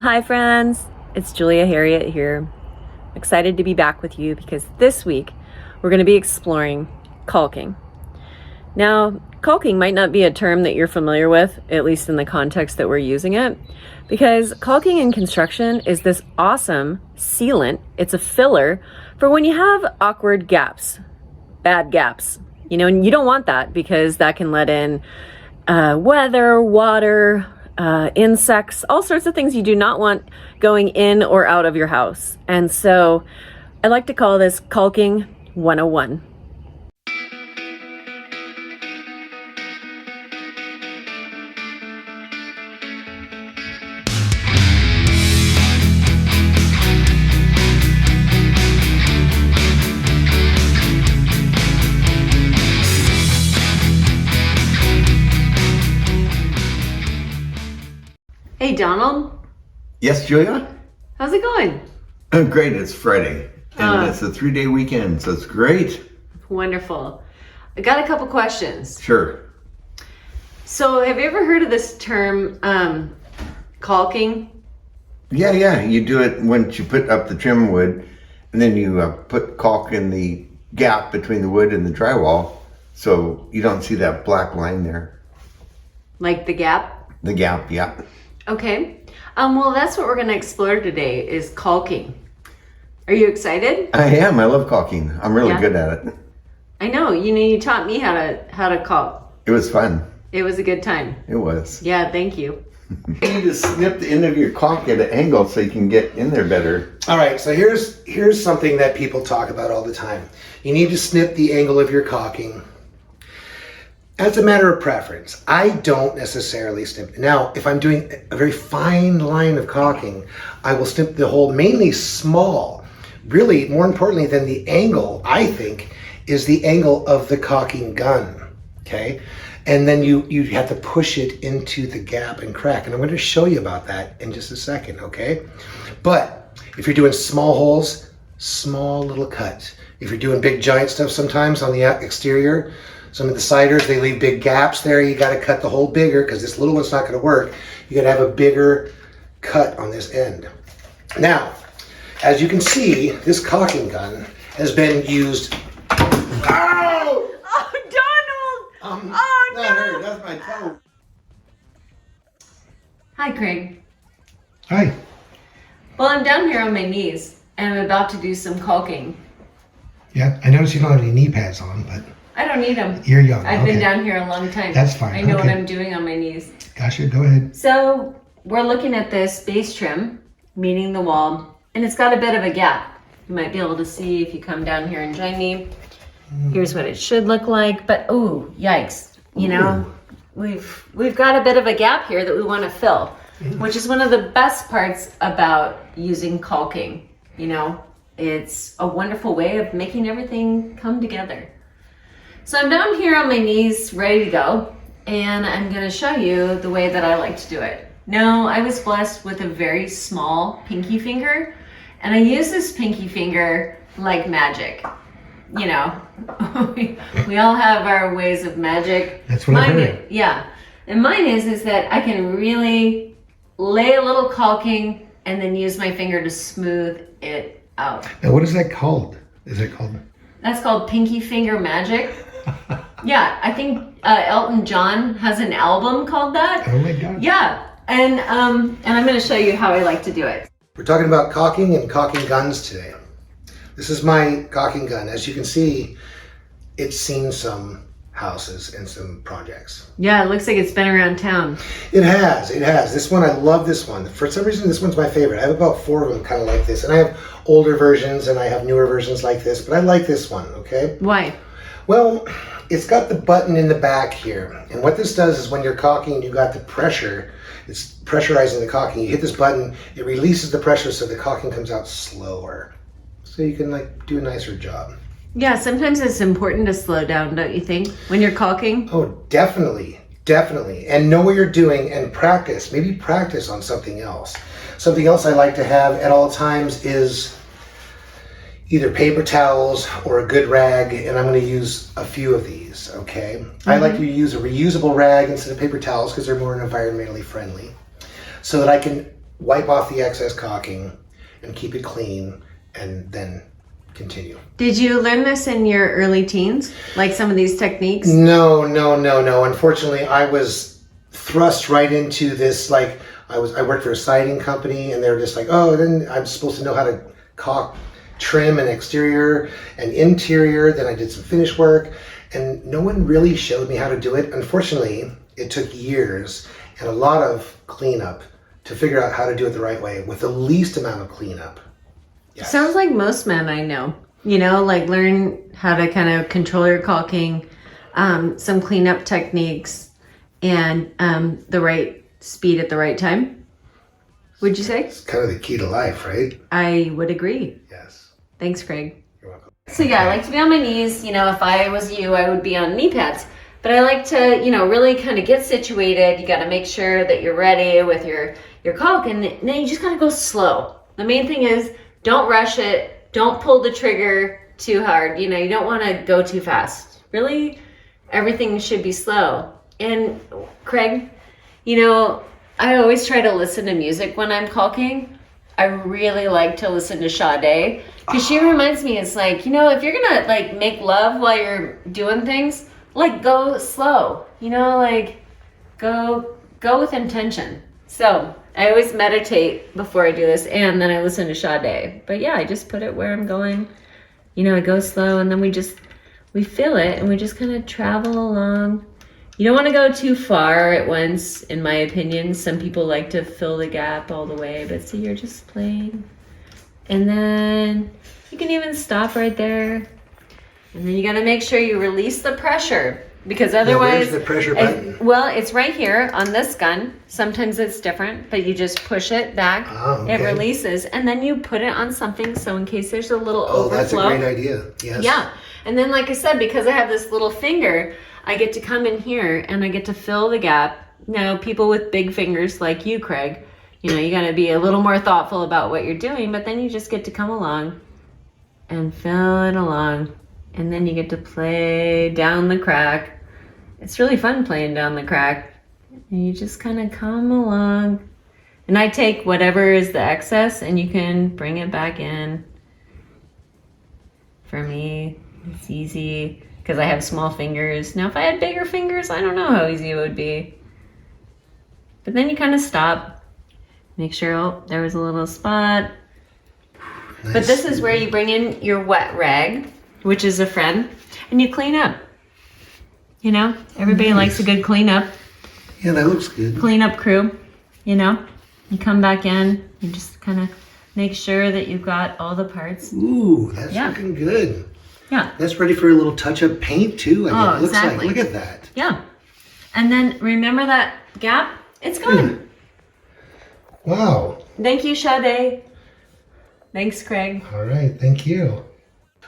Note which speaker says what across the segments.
Speaker 1: Hi friends, it's Julia Harriet here. I'm excited to be back with you because this week we're going to be exploring caulking. Now, caulking might not be a term that you're familiar with, at least in the context that we're using it, because caulking in construction is this awesome sealant. It's a filler for when you have awkward gaps, bad gaps, and you don't want that because that can let in weather, water, insects, all sorts of things you do not want going in or out of your house. And so I like to call this Caulking 101. Hey Donald.
Speaker 2: Yes, Julia?
Speaker 1: How's it going?
Speaker 2: Great, it's Friday. And it's a 3-day weekend, so it's great.
Speaker 1: Wonderful. I got a couple questions.
Speaker 2: Sure.
Speaker 1: So have you ever heard of this term, caulking?
Speaker 2: Yeah, you do it once you put up the trim wood, and then you put caulk in the gap between the wood and the drywall, so you don't see that black line there.
Speaker 1: Like the gap?
Speaker 2: The gap, yeah.
Speaker 1: Okay. Well, that's what we're going to explore today is caulking. Are you excited?
Speaker 2: I am. I love caulking. I'm really good at it.
Speaker 1: I know. You taught me how to caulk.
Speaker 2: It was fun.
Speaker 1: It was a good time.
Speaker 2: It was.
Speaker 1: Yeah, thank you.
Speaker 2: You need to snip the end of your caulk at an angle so you can get in there better.
Speaker 3: All right, so here's something that people talk about all the time. You need to snip the angle of your caulking. As a matter of preference, I don't necessarily snip. Now, if I'm doing a very fine line of caulking, I will snip the hole mainly small. Really, more importantly than the angle, I think, is the angle of the caulking gun, okay? And then you have to push it into the gap and crack. And I'm going to show you about that in just a second, okay? But if you're doing small holes, small little cut. If you're doing big giant stuff sometimes on the exterior, some of the siders, they leave big gaps there. You got to cut the hole bigger because this little one's not going to work. You got to have a bigger cut on this end. Now, as you can see, this caulking gun has been used. Ow!
Speaker 1: Oh, Donald!
Speaker 2: That hurt. That's my toe.
Speaker 1: Hi, Craig.
Speaker 3: Hi.
Speaker 1: Well, I'm down here on my knees and I'm about to do some caulking.
Speaker 3: Yeah, I noticed you don't have any knee pads on, but
Speaker 1: I don't need them.
Speaker 3: you're young.
Speaker 1: I've been down here a long time.
Speaker 3: That's fine.
Speaker 1: I know what
Speaker 3: Okay.
Speaker 1: I'm doing on my knees.
Speaker 3: Gotcha, go ahead.
Speaker 1: So we're looking at this base trim, meeting the wall, and it's got a bit of a gap. You might be able to see if you come down here and join me. Here's what it should look like, but oh, yikes. We've got a bit of a gap here that we want to fill, which is one of the best parts about using caulking. It's a wonderful way of making everything come together. So I'm down here on my knees, ready to go, and I'm going to show you the way that I like to do it. Now, I was blessed with a very small pinky finger, and I use this pinky finger like magic. We all have our ways of magic.
Speaker 3: That's what I heard.
Speaker 1: Yeah, and mine is that I can really lay a little caulking and then use my finger to smooth it out.
Speaker 3: Now, what is that called?
Speaker 1: That's called pinky finger magic. Yeah, I think Elton John has an album called that.
Speaker 3: Oh my God.
Speaker 1: Yeah, and I'm going to show you how I like to do it.
Speaker 3: We're talking about caulking and caulking guns today. This is my caulking gun. As you can see, it's seen some houses and some projects.
Speaker 1: Yeah, it looks like it's been around town.
Speaker 3: It has. This one, I love this one. For some reason, this one's my favorite. I have about 4 of them kind of like this. And I have older versions and I have newer versions like this, but I like this one, okay?
Speaker 1: Why?
Speaker 3: Well, it's got the button in the back here. And what this does is when you're caulking, you got the pressure. It's pressurizing the caulking. You hit this button, it releases the pressure so the caulking comes out slower. So you can do a nicer job.
Speaker 1: Yeah, sometimes it's important to slow down, don't you think, when you're caulking?
Speaker 3: Oh, definitely. And know what you're doing and practice. Maybe practice on something else. Something else I like to have at all times is either paper towels or a good rag, and I'm going to use a few of these, okay? Mm-hmm. I like to use a reusable rag instead of paper towels because they're more environmentally friendly, so that I can wipe off the excess caulking, and keep it clean, and then continue.
Speaker 1: Did you learn this in your early teens? Like some of these techniques?
Speaker 3: No. Unfortunately, I was thrust right into this. Like I worked for a siding company, and they were just like, oh, then I'm supposed to know how to caulk trim and exterior and interior. Then I did some finish work, and no one really showed me how to do it. Unfortunately, it took years and a lot of cleanup to figure out how to do it the right way with the least amount of cleanup. Yes.
Speaker 1: Sounds like most men I know, like learn how to kind of control your caulking, some cleanup techniques, and the right speed at the right time. Would you say?
Speaker 3: It's kind of the key to life, right?
Speaker 1: I would agree.
Speaker 3: Yes.
Speaker 1: Thanks, Craig.
Speaker 3: You're welcome.
Speaker 1: So yeah, I like to be on my knees. If I was you, I would be on knee pads. But I like to, really kind of get situated. You got to make sure that you're ready with your caulk, and then you just got to go slow. The main thing is, don't rush it. Don't pull the trigger too hard. You don't want to go too fast. Really, everything should be slow. And Craig, I always try to listen to music when I'm caulking. I really like to listen to Sade because she reminds me, it's like, if you're going to make love while you're doing things, go slow, go with intention. So I always meditate before I do this, and then I listen to Sade. But yeah, I just put it where I'm going. I go slow, and then we feel it, and we just kind of travel along. You don't want to go too far at once, in my opinion. Some people like to fill the gap all the way, but see, you're just playing. And then you can even stop right there. And then you got to make sure you release the pressure, because otherwise...
Speaker 3: Where's the pressure button?
Speaker 1: It's right here on this gun. Sometimes it's different, but you just push it back.
Speaker 3: Oh, okay.
Speaker 1: It releases, and then you put it on something, so in case there's a little overflow.
Speaker 3: That's a great idea. Yes.
Speaker 1: Yeah. And then, like I said, because I have this little finger, I get to come in here and I get to fill the gap. Now, people with big fingers like you, Craig, you got to be a little more thoughtful about what you're doing, but then you just get to come along and fill it along. And then you get to play down the crack. It's really fun playing down the crack. And you just kind of come along. And I take whatever is the excess and you can bring it back in. For me, it's easy because I have small fingers. Now, if I had bigger fingers, I don't know how easy it would be. But then you kind of stop. Make sure, there was a little spot. Nice. But this is where you bring in your wet rag, which is a friend, and you clean up. Everybody likes a good cleanup.
Speaker 3: Yeah, that looks good.
Speaker 1: Cleanup crew, You come back in, you just kind of make sure that you've got all the parts.
Speaker 3: Ooh, that's looking good.
Speaker 1: Yeah.
Speaker 3: That's ready for a little touch-up paint, too. It looks
Speaker 1: exactly.
Speaker 3: Look at that.
Speaker 1: Yeah. And then remember that gap? It's gone.
Speaker 3: Wow.
Speaker 1: Thank you, Sade. Thanks, Craig.
Speaker 3: All right, thank you.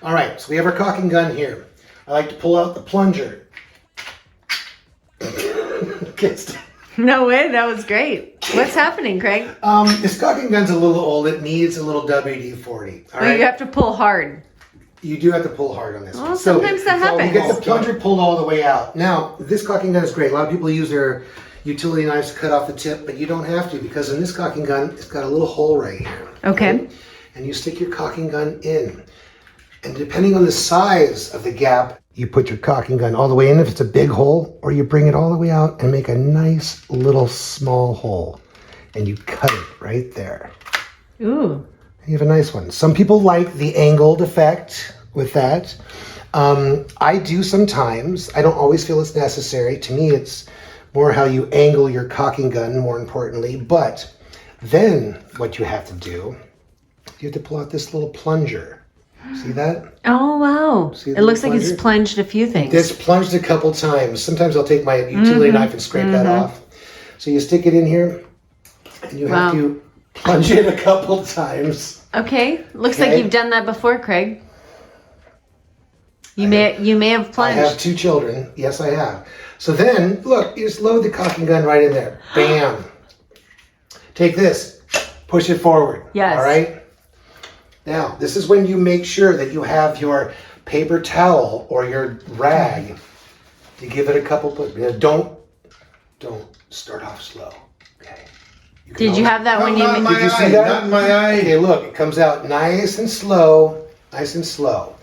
Speaker 3: All right, so we have our caulking gun here. I like to pull out the plunger.
Speaker 1: No way, that was great. What's happening, Craig?
Speaker 3: This caulking gun's a little old. It needs a little WD-40. All right?
Speaker 1: You have to pull hard.
Speaker 3: You do have to pull hard on this one.
Speaker 1: Sometimes that happens.
Speaker 3: You get the plunger pulled all the way out. Now, this caulking gun is great. A lot of people use their utility knives to cut off the tip, but you don't have to, because in this caulking gun, it's got a little hole right here.
Speaker 1: Okay.
Speaker 3: And you stick your caulking gun in. And depending on the size of the gap, you put your caulking gun all the way in if it's a big hole, or you bring it all the way out and make a nice little small hole. And you cut it right there.
Speaker 1: Ooh.
Speaker 3: You have a nice one. Some people like the angled effect with that. I do sometimes. I don't always feel it's necessary. To me, it's more how you angle your caulking gun, more importantly. But then what you have to do, you have to pull out this little plunger. See that?
Speaker 1: Oh, wow. It looks like it's plunged a few things.
Speaker 3: It's plunged a couple times. Sometimes I'll take my utility knife and scrape that off. So you stick it in here, and you have to plunge it a couple times.
Speaker 1: Okay. Looks like you've done that before, Craig. You may have plunged.
Speaker 3: I have 2 children. Yes, I have. So then, look, you just load the caulking gun right in there. Bam. Take this. Push it forward.
Speaker 1: Yes.
Speaker 3: All right? Now, this is when you make sure that you have your paper towel or your rag to give it a couple. Don't start off slow. Okay.
Speaker 1: Did you have that when you...
Speaker 2: Not in my
Speaker 3: Did you see
Speaker 2: eye,
Speaker 3: that?
Speaker 2: not in my eye.
Speaker 3: Okay, look, it comes out nice and slow, nice and slow.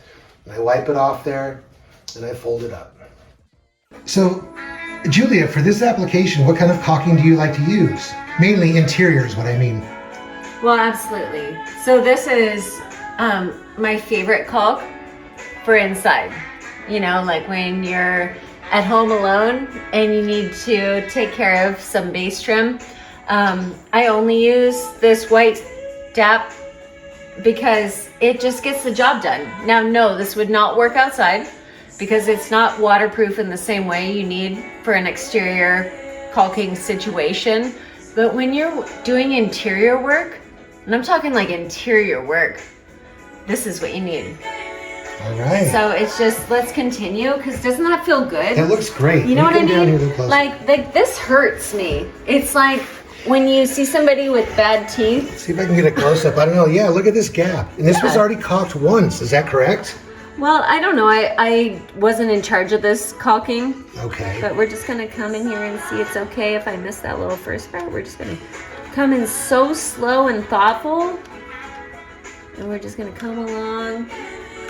Speaker 3: And I wipe it off there, and I fold it up. So, Julia, for this application, what kind of caulking do you like to use? Mainly interior is what I mean.
Speaker 1: Well, absolutely. So this is my favorite caulk for inside. You know, like when you're at home alone and you need to take care of some base trim. I only use this white DAP because it just gets the job done. Now, no, this would not work outside because it's not waterproof in the same way you need for an exterior caulking situation. But when you're doing interior work, and I'm talking like interior work, this is what you need.
Speaker 3: All right.
Speaker 1: So it's just, let's continue, because doesn't that feel good?
Speaker 3: It looks great.
Speaker 1: You know what I
Speaker 3: Come down here a
Speaker 1: mean?
Speaker 3: little closer.
Speaker 1: Like this hurts me. It's like when you see somebody with bad teeth.
Speaker 3: See if I can get a close-up. I don't know. Yeah, look at this gap. And this was already caulked once. Is that correct?
Speaker 1: Well, I don't know. I wasn't in charge of this caulking,
Speaker 3: Okay.
Speaker 1: but we're just gonna come in here and see. It's okay if I miss that little first part. We're just gonna come in so slow and thoughtful, and we're just gonna come along.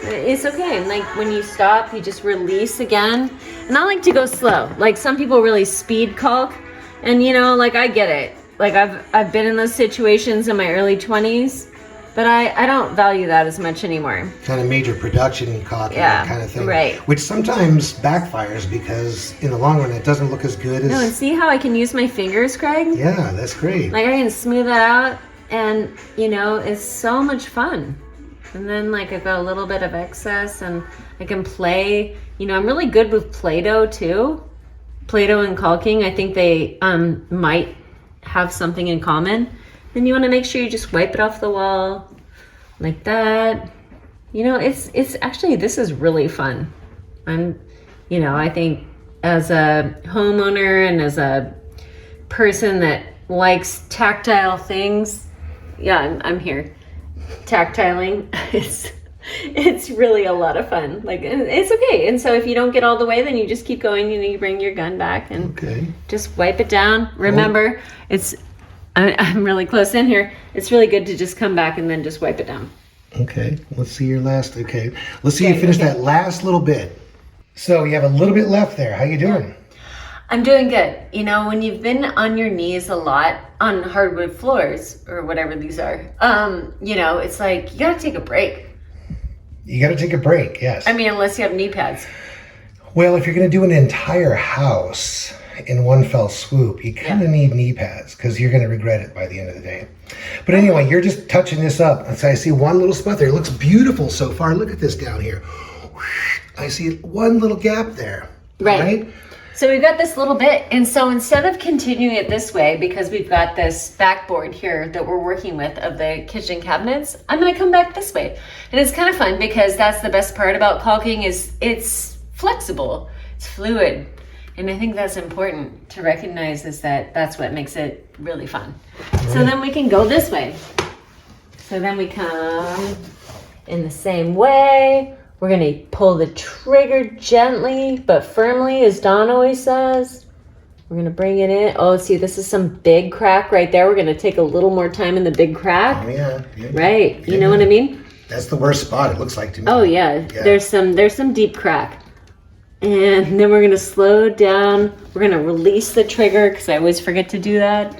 Speaker 1: It's okay. And like when you stop, you just release again. And I like to go slow. Like some people really speed caulk, and you know, like I get it. Like I've been in those situations in my early 20s, but I don't value that as much anymore.
Speaker 3: Kind of major production caulking, that kind of thing.
Speaker 1: Right.
Speaker 3: Which sometimes backfires because in the long run it doesn't look as good as...
Speaker 1: No, and see how I can use my fingers, Craig?
Speaker 3: Yeah, that's great.
Speaker 1: Like I can smooth that out, and you know, it's so much fun. And then like I've got a little bit of excess, and I can play. You know, I'm really good with Play-Doh too. Play-Doh and caulking, I think they might have something in common. Then you want to make sure you just wipe it off the wall like that. You know, it's actually, this is really fun. You know, I think as a homeowner and as a person that likes tactile things, yeah, I'm here. Tactiling, it's really a lot of fun. Like it's okay. And so if you don't get all the way, then you just keep going. You know, you bring your gun back and just wipe it down. Remember, I'm really close in here. It's really good to just come back and then just wipe it down.
Speaker 3: Okay, let's see your last. Okay, let's see you finish that last little bit. So you have a little bit left there. How you doing?
Speaker 1: I'm doing good. You know, when you've been on your knees a lot on hardwood floors or whatever these are, you know, it's like you gotta take a break.
Speaker 3: You got to take a break, yes.
Speaker 1: I mean, unless you have knee pads.
Speaker 3: Well, if you're going to do an entire house in one fell swoop, you kind of need knee pads because you're going to regret it by the end of the day. But anyway, you're just touching this up. And so I see one little spot there. It looks beautiful so far. Look at this down here. I see one little gap there. Right?
Speaker 1: So we've got this little bit, and so instead of continuing it this way, because we've got this backboard here that we're working with of the kitchen cabinets, I'm gonna come back this way. And it's kind of fun because that's the best part about caulking is it's flexible, it's fluid. And I think that's important to recognize is that that's what makes it really fun. So then we can go this way. So then we come in the same way. We're gonna pull the trigger gently but firmly, as Don always says. We're gonna bring it in. Oh, see, this is some big crack right there. We're gonna take a little more time in the big crack.
Speaker 3: Oh, yeah.
Speaker 1: Right, you know what I mean?
Speaker 3: That's the worst spot, it looks like to me.
Speaker 1: Oh yeah, there's some deep crack. And then we're gonna slow down. We're gonna release the trigger, because I always forget to do that.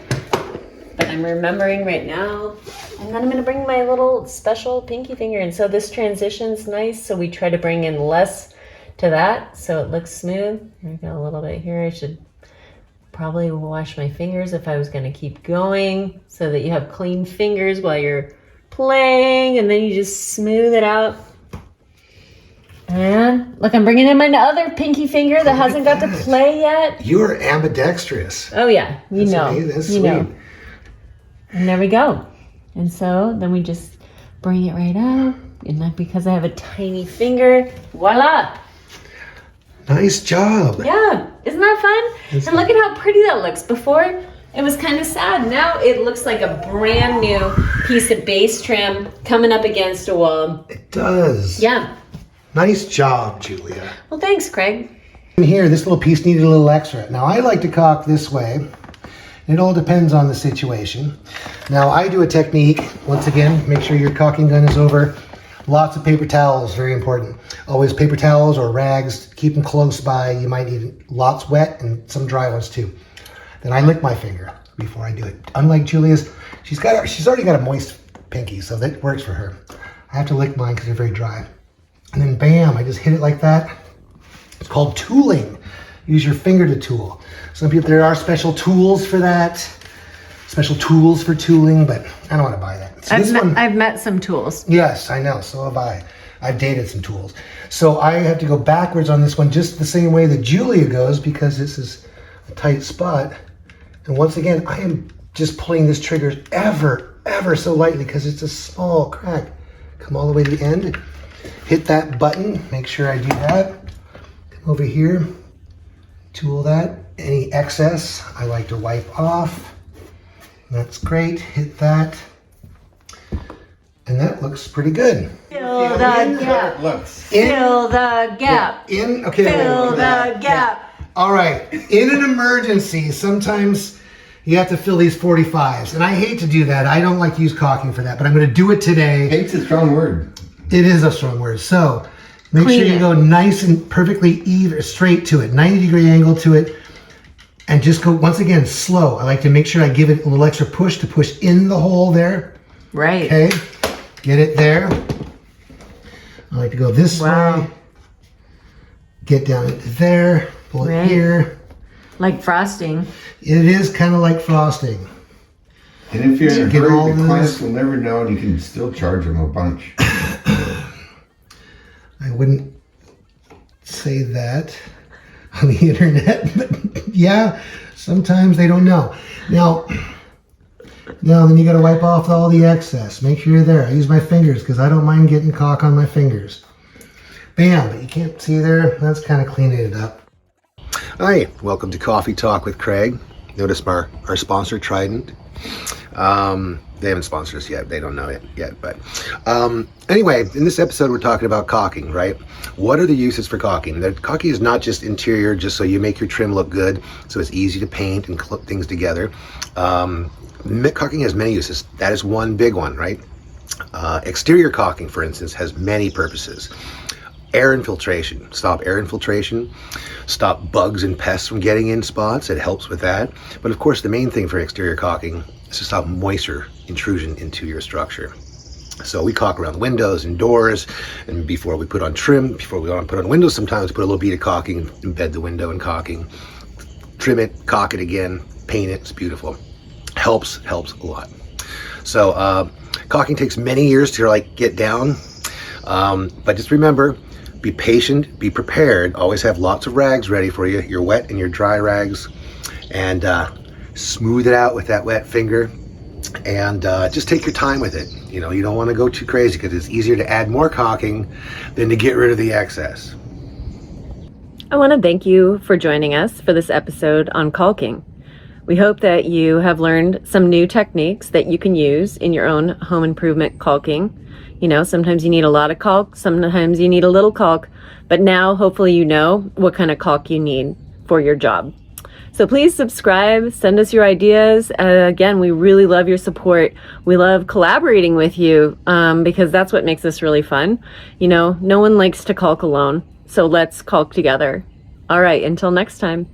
Speaker 1: But I'm remembering right now. And then I'm gonna bring my little special pinky finger in. So this transition's nice. So we try to bring in less to that so it looks smooth. I got a little bit here. I should probably wash my fingers if I was gonna keep going so that you have clean fingers while you're playing, and then you just smooth it out. And look, I'm bringing in my other pinky finger that hasn't got to play yet.
Speaker 3: You are ambidextrous.
Speaker 1: Oh yeah, you
Speaker 3: That's
Speaker 1: know,
Speaker 3: amazing. That's
Speaker 1: you
Speaker 3: sweet.
Speaker 1: know. And there we go. And so then we just bring it right up. And not because I have a tiny finger. Voila!
Speaker 3: Nice job.
Speaker 1: Yeah, isn't that fun? And look at how pretty that looks. Before, it was kind of sad. Now it looks like a brand new piece of base trim coming up against a wall.
Speaker 3: It does.
Speaker 1: Yeah.
Speaker 3: Nice job, Julia.
Speaker 1: Well, thanks, Craig.
Speaker 3: And here, this little piece needed a little extra. Now, I like to caulk this way. It all depends on the situation. Now I do a technique, once again, make sure your caulking gun is over. Lots of paper towels, very important. Always paper towels or rags, keep them close by. You might need lots wet and some dry ones too. Then I lick my finger before I do it. Unlike Julia's, she's already got a moist pinky, so that works for her. I have to lick mine because they're very dry. And then bam, I just hit it like that. It's called tooling. Use your finger to tool. Some people, there are special tools for that. Special tools for tooling, but I don't want to buy that. So
Speaker 1: I've met some tools.
Speaker 3: Yes, I know, so have I. I've dated some tools. So I have to go backwards on this one just the same way that Julia goes because this is a tight spot. And once again, I am just pulling this trigger ever so lightly because it's a small crack. Come all the way to the end. Hit that button, make sure I do that. Come over here, tool that. Any excess, I like to wipe off. That's great, hit that. And that looks pretty good.
Speaker 1: Fill the gap. Fill the gap.
Speaker 3: Okay.
Speaker 1: Fill the gap.
Speaker 3: All right, in an emergency, sometimes you have to fill these 45s. And I hate to do that. I don't like to use caulking for that, but I'm gonna do it today.
Speaker 2: Hate's a strong word.
Speaker 3: It is a strong word. So make sure you go nice and perfectly even, straight to it, 90-degree angle to it. And just go, once again, slow. I like to make sure I give it a little extra push to push in the hole there.
Speaker 1: Right.
Speaker 3: Okay, get it there. I like to go this way. Get down into there, pull it here.
Speaker 1: Like frosting.
Speaker 3: It is kind of like frosting.
Speaker 2: And if you're in a hurry, the clients will never know and you can still charge them a bunch.
Speaker 3: I wouldn't say that on the internet, but yeah, sometimes they don't know. Now then you got to wipe off all the excess. Make sure you're there. I use my fingers because I don't mind getting caulk on my fingers. Bam, but you can't see there. That's kind of cleaning it up. Hi, welcome to Coffee Talk with Craig. Notice our sponsor, Trident. They haven't sponsored us yet. They don't know it yet. But anyway, in this episode, we're talking about caulking, right? What are the uses for caulking? The caulking is not just interior, just so you make your trim look good, so it's easy to paint and clip things together. Caulking has many uses. That is one big one, right? Exterior caulking, for instance, has many purposes. Air infiltration, stop air infiltration, stop bugs and pests from getting in spots. It helps with that. But of course, the main thing for exterior caulking is to stop moisture intrusion into your structure. So we caulk around windows and doors, and before we put on trim, before we put on windows, sometimes we put a little bead of caulking, embed the window in caulking, trim it, caulk it again, paint it. It's beautiful. Helps a lot. So caulking takes many years to get down, but just remember, be patient, be prepared. Always have lots of rags ready for you, your wet and your dry rags, and smooth it out with that wet finger, and just take your time with it. You know, you don't want to go too crazy because it's easier to add more caulking than to get rid of the excess.
Speaker 1: I want to thank you for joining us for this episode on caulking. We hope that you have learned some new techniques that you can use in your own home improvement caulking. You know, sometimes you need a lot of caulk, sometimes you need a little caulk, but now hopefully you know what kind of caulk you need for your job. So please subscribe, send us your ideas. Again, we really love your support. We love collaborating with you because that's what makes this really fun. You know, no one likes to caulk alone, so let's caulk together. All right, until next time.